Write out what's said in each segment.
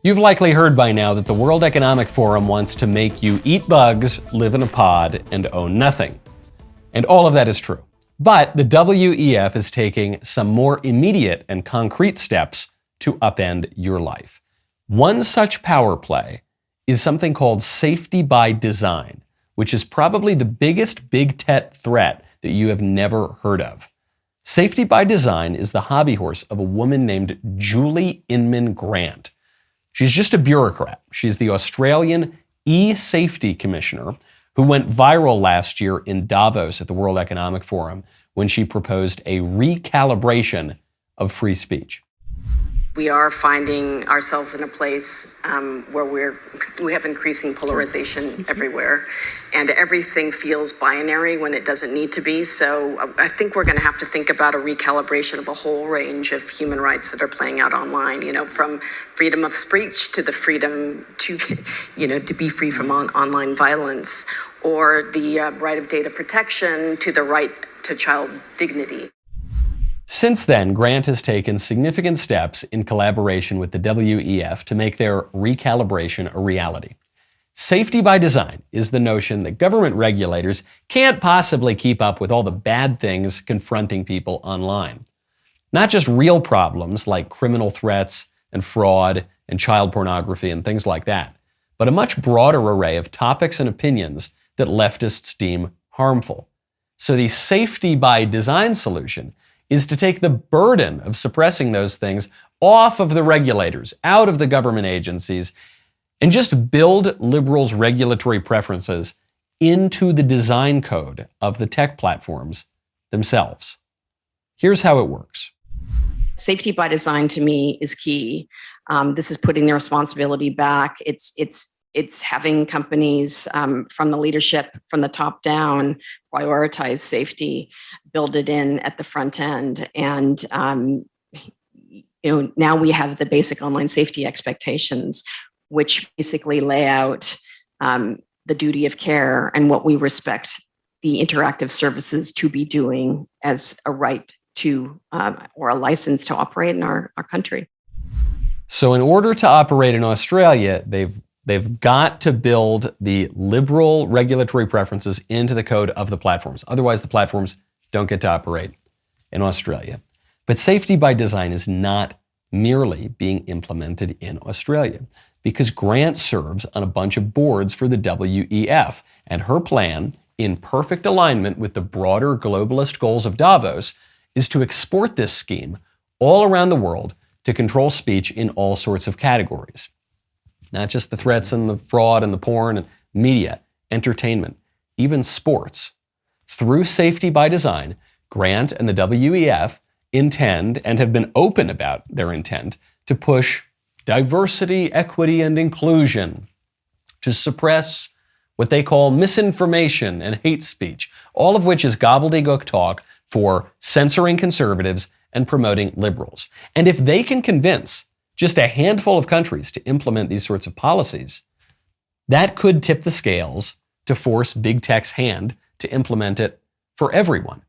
You've likely heard by now that the World Economic Forum wants to make you eat bugs, live in a pod, and own nothing. And all of that is true. But the WEF is taking some more immediate and concrete steps to upend your life. One such power play is something called safety by design, which is probably the biggest big tech threat that you have never heard of. Safety by design is the hobby horse of a woman named Julie Inman Grant. She's just a bureaucrat. She's the Australian e-safety commissioner who went viral last year in Davos at the World Economic Forum when she proposed a recalibration of free speech. We are finding ourselves in a place where we have increasing polarization everywhere, and everything feels binary when it doesn't need to be. So I think we're going to have to think about a recalibration of a whole range of human rights that are playing out online, from freedom of speech to the freedom to be free from online violence, or the right of data protection to the right to child dignity. Since then, Grant has taken significant steps in collaboration with the WEF to make their recalibration a reality. Safety by design is the notion that government regulators can't possibly keep up with all the bad things confronting people online. Not just real problems like criminal threats and fraud and child pornography and things like that, but a much broader array of topics and opinions that leftists deem harmful. So the safety by design solution is to take the burden of suppressing those things off of the regulators, out of the government agencies, and just build liberals' regulatory preferences into the design code of the tech platforms themselves. Here's how it works. Safety by design to me is key. This is putting the responsibility back. It's having companies from the leadership, from the top down, prioritize safety, build it in at the front end. And now we have the basic online safety expectations, which basically lay out the duty of care and what we respect the interactive services to be doing as a right to or a license to operate in our country. So in order to operate in Australia, they've got to build the liberal regulatory preferences into the code of the platforms. Otherwise, the platforms don't get to operate in Australia. But safety by design is not merely being implemented in Australia, because Grant serves on a bunch of boards for the WEF, and her plan, in perfect alignment with the broader globalist goals of Davos, is to export this scheme all around the world to control speech in all sorts of categories. Not just the threats and the fraud and the porn and media, entertainment, even sports. Through safety by design, Grant and the WEF intend and have been open about their intent to push diversity, equity, and inclusion, to suppress what they call misinformation and hate speech, all of which is gobbledygook talk for censoring conservatives and promoting liberals. And if they can convince just a handful of countries to implement these sorts of policies, that could tip the scales to force big tech's hand to implement it for everyone.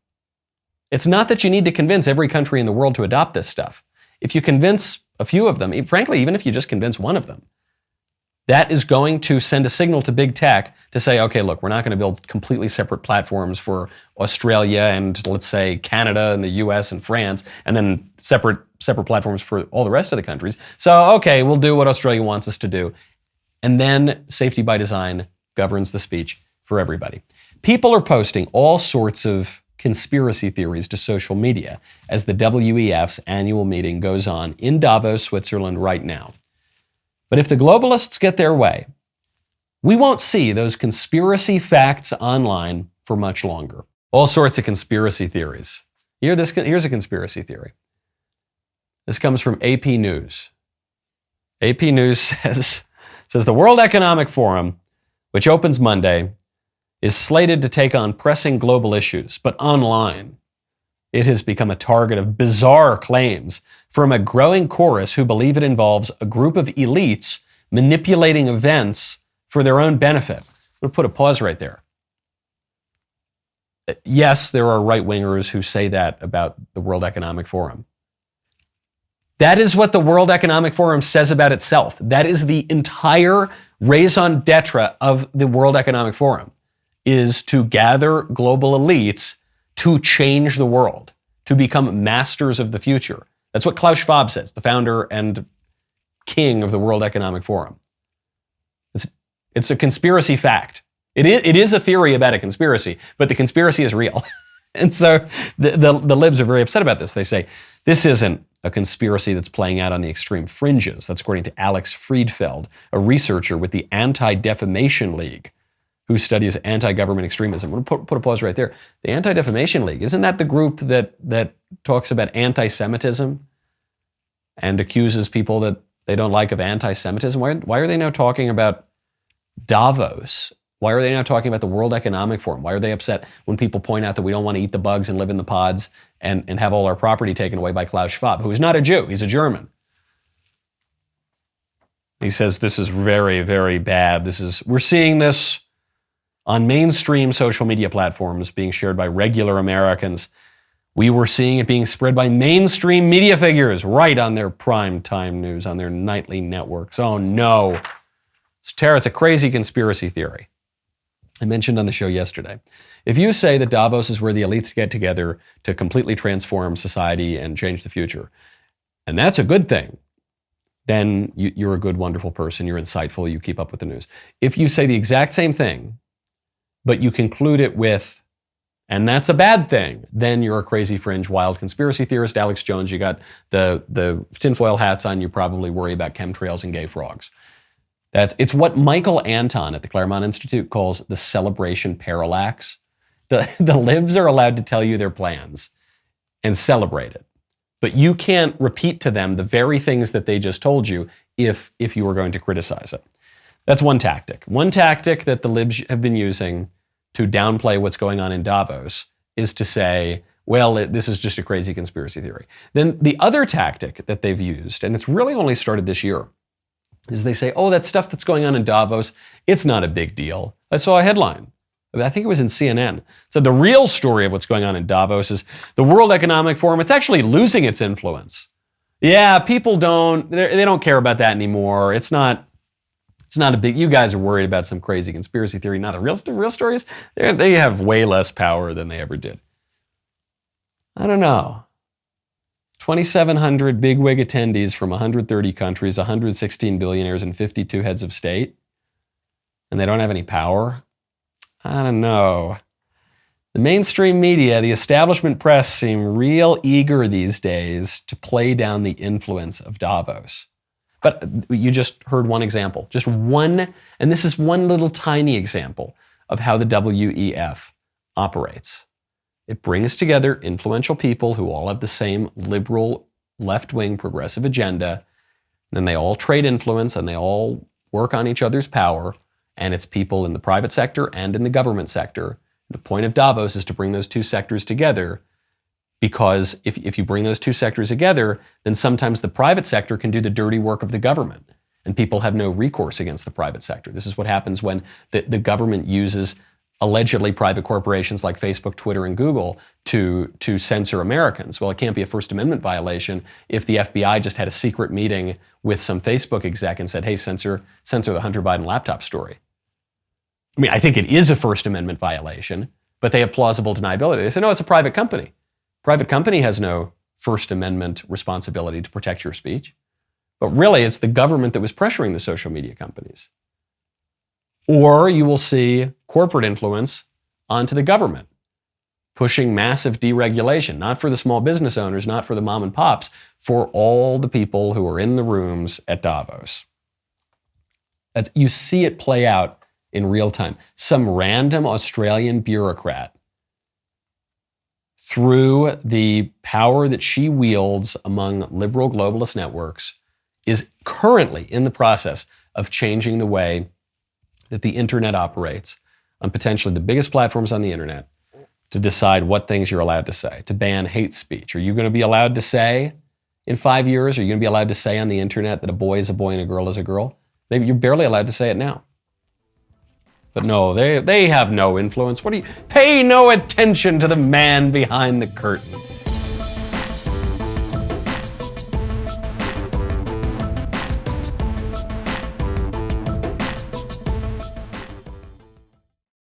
It's not that you need to convince every country in the world to adopt this stuff. If you convince a few of them, frankly, even if you just convince one of them, that is going to send a signal to big tech to say, okay, look, we're not going to build completely separate platforms for Australia and, let's say, Canada and the US and France, and then separate platforms for all the rest of the countries. So, okay, we'll do what Australia wants us to do. And then safety by design governs the speech for everybody. People are posting all sorts of conspiracy theories to social media as the WEF's annual meeting goes on in Davos, Switzerland right now. But if the globalists get their way, we won't see those conspiracy facts online for much longer. All sorts of conspiracy theories. Here's a conspiracy theory. This comes from AP News. AP News says the World Economic Forum, which opens Monday, is slated to take on pressing global issues, but online, it has become a target of bizarre claims from a growing chorus who believe it involves a group of elites manipulating events for their own benefit. I'm going to put a pause right there. Yes, there are right-wingers who say that about the World Economic Forum. That is what the World Economic Forum says about itself. That is the entire raison d'etre of the World Economic Forum, is to gather global elites to change the world, to become masters of the future. That's what Klaus Schwab says, the founder and king of the World Economic Forum. It's a conspiracy fact. It is a theory about a conspiracy, but the conspiracy is real. And so the libs are very upset about this. They say, this isn't a conspiracy that's playing out on the extreme fringes. That's according to Alex Friedfeld, a researcher with the Anti-Defamation League, who studies anti-government extremism. I'm going to put a pause right there. The Anti-Defamation League, isn't that the group that talks about anti-Semitism and accuses people that they don't like of anti-Semitism? Why are they now talking about Davos? Why are they now talking about the World Economic Forum? Why are they upset when people point out that we don't want to eat the bugs and live in the pods and have all our property taken away by Klaus Schwab, who is not a Jew, he's a German? He says this is very, very bad. We're seeing this on mainstream social media platforms being shared by regular Americans. We were seeing it being spread by mainstream media figures right on their prime time news, on their nightly networks. Oh no. It's a crazy conspiracy theory. I mentioned on the show yesterday. If you say that Davos is where the elites get together to completely transform society and change the future, and that's a good thing, then you're a good, wonderful person. You're insightful. You keep up with the news. If you say the exact same thing, but you conclude it with, and that's a bad thing, then you're a crazy, fringe, wild conspiracy theorist. Alex Jones, you got the tinfoil hats on. You probably worry about chemtrails and gay frogs. It's what Michael Anton at the Claremont Institute calls the celebration parallax. The libs are allowed to tell you their plans and celebrate it. But you can't repeat to them the very things that they just told you if you were going to criticize it. That's one tactic. One tactic that the libs have been using to downplay what's going on in Davos is to say, well, this is just a crazy conspiracy theory. Then the other tactic that they've used, and it's really only started this year, is they say, oh, that stuff that's going on in Davos, it's not a big deal. I saw a headline, I think it was in CNN, said the real story of what's going on in Davos is the World Economic Forum, it's actually losing its influence. Yeah, people they don't care about that anymore. It's not a big, you guys are worried about some crazy conspiracy theory. Now the real stories, they have way less power than they ever did. I don't know. 2,700 bigwig attendees from 130 countries, 116 billionaires, and 52 heads of state, and they don't have any power? I don't know. The mainstream media, the establishment press, seem real eager these days to play down the influence of Davos. But you just heard one example, just one, and this is one little tiny example of how the WEF operates. It brings together influential people who all have the same liberal, left-wing, progressive agenda. Then they all trade influence and they all work on each other's power. And it's people in the private sector and in the government sector. The point of Davos is to bring those two sectors together, because if you bring those two sectors together, then sometimes the private sector can do the dirty work of the government. And people have no recourse against the private sector. This is what happens when the government uses allegedly private corporations like Facebook, Twitter, and Google to censor Americans. Well, it can't be a First Amendment violation if the FBI just had a secret meeting with some Facebook exec and said, hey, censor the Hunter Biden laptop story. I mean, I think it is a First Amendment violation, but they have plausible deniability. They say, no, it's a private company. Private company has no First Amendment responsibility to protect your speech. But really, it's the government that was pressuring the social media companies. Or you will see corporate influence onto the government, pushing massive deregulation, not for the small business owners, not for the mom and pops, for all the people who are in the rooms at Davos. You see it play out in real time. Some random Australian bureaucrat, through the power that she wields among liberal globalist networks, is currently in the process of changing the way that the internet operates on potentially the biggest platforms on the internet to decide what things you're allowed to say, to ban hate speech. Are you going to be allowed to say in 5 years, are you going to be allowed to say on the internet that a boy is a boy and a girl is a girl? Maybe you're barely allowed to say it now. But no, they have no influence. Pay no attention to the man behind the curtain.